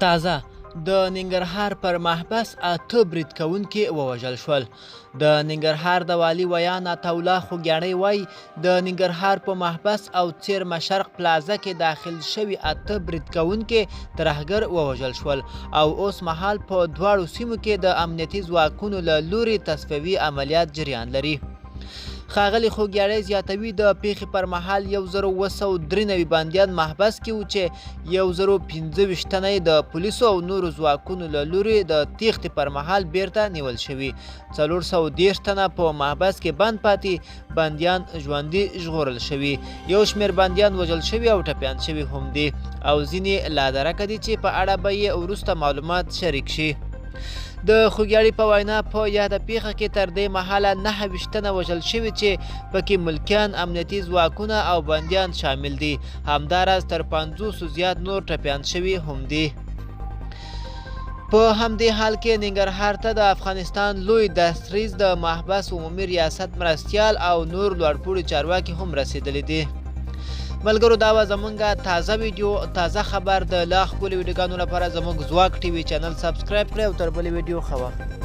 تازه د ننګرهار پر محبس 8 برید کوونکي ووژل شول. د ننګرهار د والي ویان عطاالله خوږیاڼی وایي د ننګرهار په محبس او څیرمه شرق پلازه کې داخل شوي 8 برید کوونکي ترهګر ووژل شول او اوس مهال په دواړو سیمو کې د امنیتي ځواکونو له لوري تصفیوي عملیات جریان لري. ښاغلي خوږیاڼی زیاتوي د پیښې پر مهال 1293 بندیان محبس کې وو چې 1025 تنه د پولیسو او نورو ځواکونو له لوري د تیښتې پر مهال بیرته نیول شوي. 430 تنه په محبس کې بند پاتې بندیان ژوندي ژغورل شوي. یو شمېر بندیان وژل شوي او ټپیان شوي هم دي او ځینې لا درکه دي چې په اړه به یې وروسته معلومات شریک شي. د خوږیاڼي په وینا په یاده پیښه کې تر دې مهاله 29 تنه وژل شوي چې پکې ملکیان، امنیتي ځواکونه او بندیان شامل دي. همداراز تر 500 زیات نور ټپیان شوي هم دي. په همدې حال کې ننګرهار ته د افغانستان لوی دستریز د محبس عمومي ریاست مرستیال او نور لوړپوړي چارواکي هم رسېدلي دي. ملګرو دا وه زموږ تازه ویډیو، تازه خبر. د لا ښکلي ویډیوګانو لپاره زموږ ځواک ټي وي چینل سبسکرایب کړئ او تر بلې ویډیو ښه وخت.